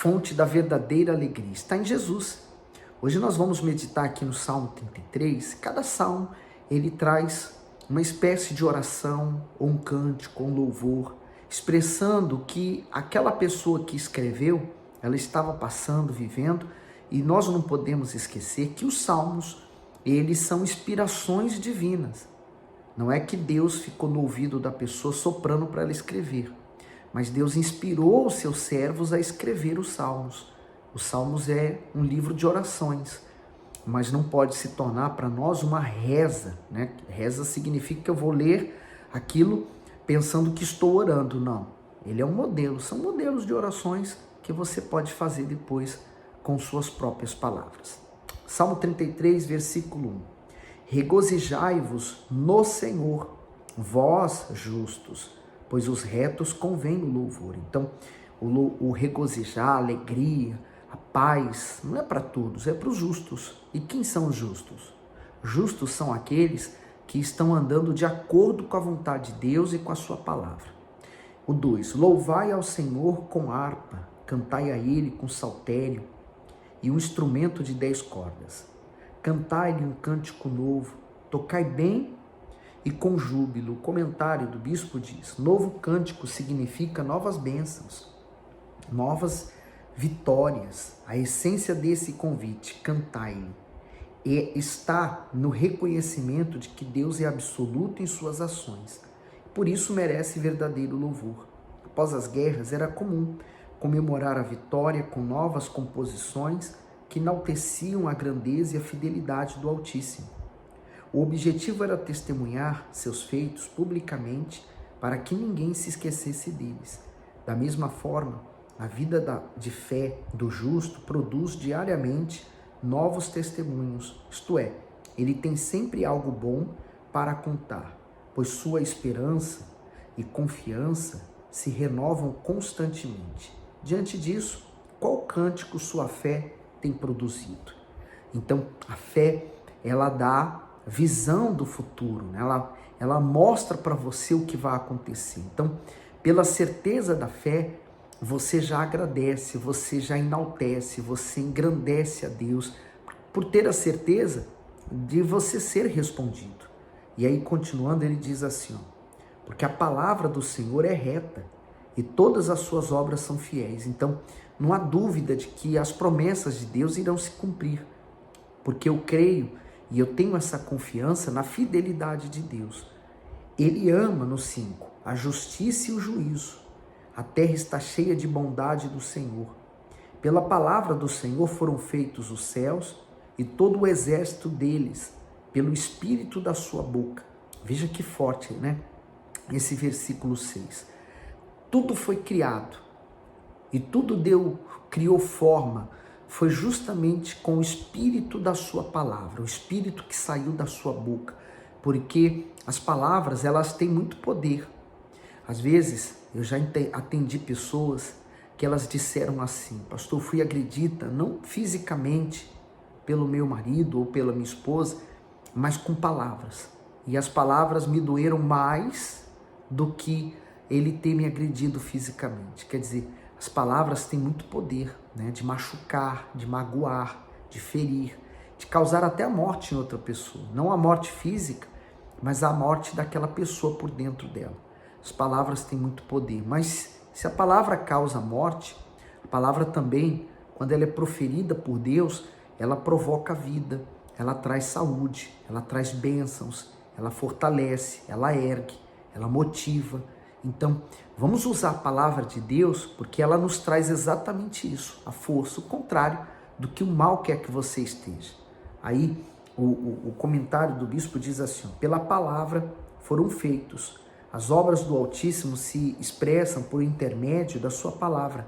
fonte da verdadeira alegria, está em Jesus. Hoje nós vamos meditar aqui no Salmo 33. Cada salmo, ele traz uma espécie de oração, ou um cântico, ou um louvor, expressando que aquela pessoa que escreveu, ela estava passando, vivendo, e nós não podemos esquecer que os salmos, eles são inspirações divinas. Não é que Deus ficou no ouvido da pessoa soprando para ela escrever, mas Deus inspirou os seus servos a escrever os salmos. Os salmos é um livro de orações, mas não pode se tornar para nós uma reza, né? Reza significa que eu vou ler aquilo pensando que estou orando. Não, ele é um modelo, são modelos de orações que você pode fazer depois com suas próprias palavras. Salmo 33, versículo 1. Regozijai-vos no Senhor, vós justos, pois os retos convém o louvor. Então, o regozijar, a alegria, a paz, não é para todos, é para os justos. E quem são os justos? Justos são aqueles que estão andando de acordo com a vontade de Deus e com a sua palavra. O 2, louvai ao Senhor com harpa, cantai a Ele com saltério e um instrumento de 10 cordas. Cantai-lhe um cântico novo, tocai bem e com júbilo. O comentário do bispo diz, novo cântico significa novas bênçãos, novas vitórias. A essência desse convite, cantai-lhe, está no reconhecimento de que Deus é absoluto em suas ações. Por isso merece verdadeiro louvor. Após as guerras, era comum comemorar a vitória com novas composições que enalteciam a grandeza e a fidelidade do Altíssimo. O objetivo era testemunhar seus feitos publicamente para que ninguém se esquecesse deles. Da mesma forma, a vida de fé do justo produz diariamente novos testemunhos, isto é, ele tem sempre algo bom para contar, pois sua esperança e confiança se renovam constantemente. Diante disso, qual cântico sua fé tem produzido? Então, a fé, ela dá visão do futuro, né? Ela mostra para você o que vai acontecer. Então, pela certeza da fé, você já agradece, você já enaltece, você engrandece a Deus, por ter a certeza de você ser respondido. E aí, continuando, ele diz assim, porque a palavra do Senhor é reta, e todas as suas obras são fiéis. Então, não há dúvida de que as promessas de Deus irão se cumprir, porque eu creio e eu tenho essa confiança na fidelidade de Deus. Ele ama, no 5, a justiça e o juízo. A terra está cheia de bondade do Senhor. Pela palavra do Senhor foram feitos os céus e todo o exército deles, pelo espírito da sua boca. Veja que forte, né? Esse versículo 6. Tudo foi criado e tudo criou forma, foi justamente com o espírito da sua palavra, o espírito que saiu da sua boca, porque as palavras, elas têm muito poder. Às vezes, eu já atendi pessoas que elas disseram assim, pastor, fui agredida, não fisicamente pelo meu marido ou pela minha esposa, mas com palavras. E as palavras me doeram mais do que ele ter me agredido fisicamente. Quer dizer, as palavras têm muito poder, né? De machucar, de magoar, de ferir, de causar até a morte em outra pessoa. Não a morte física, mas a morte daquela pessoa por dentro dela. As palavras têm muito poder, mas se a palavra causa morte, a palavra também, quando ela é proferida por Deus, ela provoca vida, ela traz saúde, ela traz bênçãos, ela fortalece, ela ergue, ela motiva. Então, vamos usar a palavra de Deus porque ela nos traz exatamente isso, a força, o contrário do que o mal quer que você esteja. Aí, o comentário do bispo diz assim, pela palavra foram feitos. As obras do Altíssimo se expressam por intermédio da sua palavra.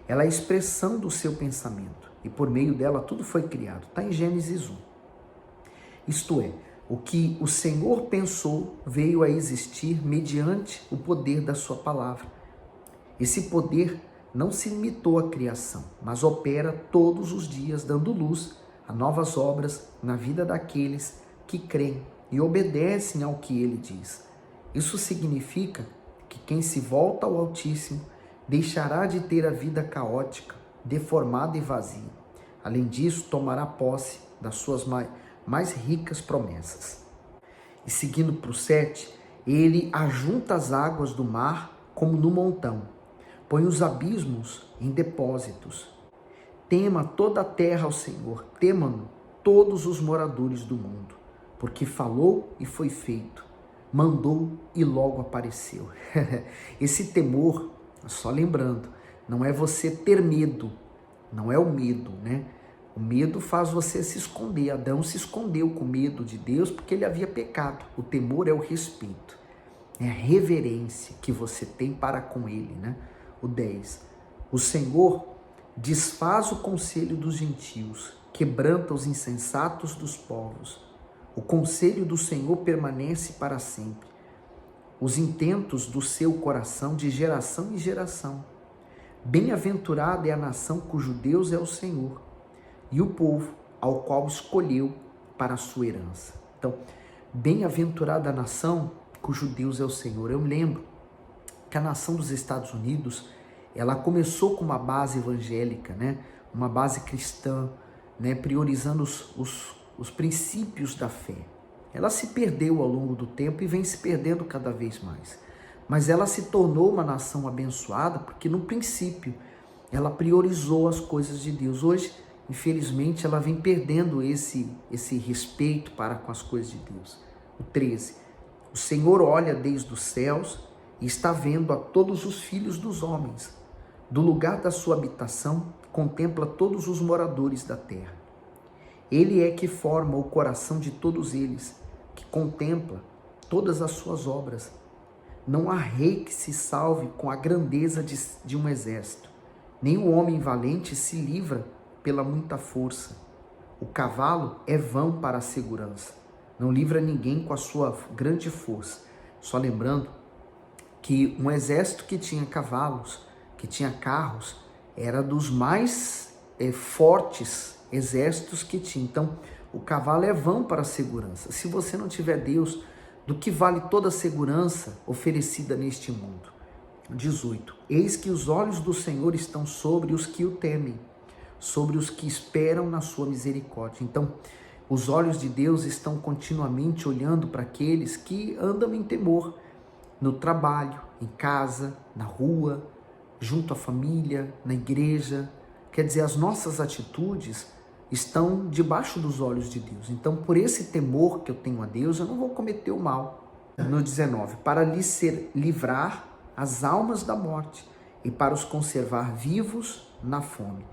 Ela é a expressão do seu pensamento e por meio dela tudo foi criado. Está em Gênesis 1. Isto é, o que o Senhor pensou veio a existir mediante o poder da sua palavra. Esse poder não se limitou à criação, mas opera todos os dias, dando luz a novas obras na vida daqueles que creem e obedecem ao que ele diz. Isso significa que quem se volta ao Altíssimo deixará de ter a vida caótica deformada e vazia. Além disso, tomará posse das suas mais ricas promessas. E seguindo para o 7, ele ajunta as águas do mar como no montão, põe os abismos em depósitos. Tema toda a terra ao Senhor, temam-no todos os moradores do mundo, porque falou e foi feito, mandou e logo apareceu. Esse temor, só lembrando, não é você ter medo, não é o medo, né? O medo faz você se esconder. Adão se escondeu com medo de Deus porque ele havia pecado. O temor é o respeito, é a reverência que você tem para com ele, né? O 10. O Senhor desfaz o conselho dos gentios, quebranta os insensatos dos povos. O conselho do Senhor permanece para sempre, os intentos do seu coração de geração em geração. Bem-aventurada é a nação cujo Deus é o Senhor, e o povo ao qual escolheu para a sua herança. Então, bem-aventurada a nação cujo Deus é o Senhor. Eu me lembro que a nação dos Estados Unidos, ela começou com uma base evangélica, né? Uma base cristã, né? Priorizando os princípios da fé. Ela se perdeu ao longo do tempo e vem se perdendo cada vez mais. Mas ela se tornou uma nação abençoada porque no princípio ela priorizou as coisas de Deus. Hoje, infelizmente, ela vem perdendo esse respeito para com as coisas de Deus. O 13. O Senhor olha desde os céus e está vendo a todos os filhos dos homens. Do lugar da sua habitação, contempla todos os moradores da terra. Ele é que forma o coração de todos eles, que contempla todas as suas obras. Não há rei que se salve com a grandeza de um exército, nem o homem valente se livra pela muita força. O cavalo é vão para a segurança, não livra ninguém com a sua grande força. Só lembrando que um exército que tinha cavalos, que tinha carros, era dos mais fortes exércitos que tinha. Então, o cavalo é vão para a segurança. Se você não tiver Deus, do que vale toda a segurança oferecida neste mundo? 18. Eis que os olhos do Senhor estão sobre os que o temem, sobre os que esperam na sua misericórdia. Então, os olhos de Deus estão continuamente olhando para aqueles que andam em temor, no trabalho, em casa, na rua, junto à família, na igreja. Quer dizer, as nossas atitudes estão debaixo dos olhos de Deus. Então, por esse temor que eu tenho a Deus, eu não vou cometer o mal. No 19, para lhes livrar as almas da morte e para os conservar vivos na fome.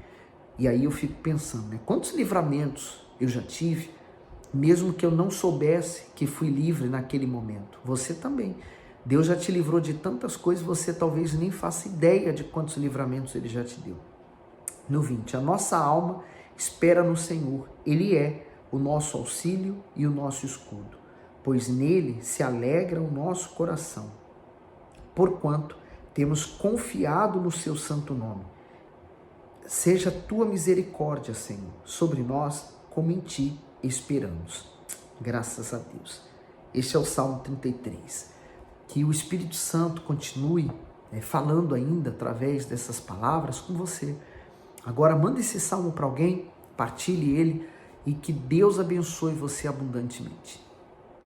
E aí eu fico pensando, né? Quantos livramentos eu já tive, mesmo que eu não soubesse que fui livre naquele momento. Você também. Deus já te livrou de tantas coisas, você talvez nem faça ideia de quantos livramentos Ele já te deu. No 20, a nossa alma espera no Senhor, Ele é o nosso auxílio e o nosso escudo, pois nele se alegra o nosso coração, porquanto temos confiado no seu santo nome. Seja tua misericórdia, Senhor, sobre nós, como em ti esperamos. Graças a Deus. Este é o Salmo 33. Que o Espírito Santo continue falando ainda através dessas palavras com você. Agora manda esse salmo para alguém, partilhe ele e que Deus abençoe você abundantemente.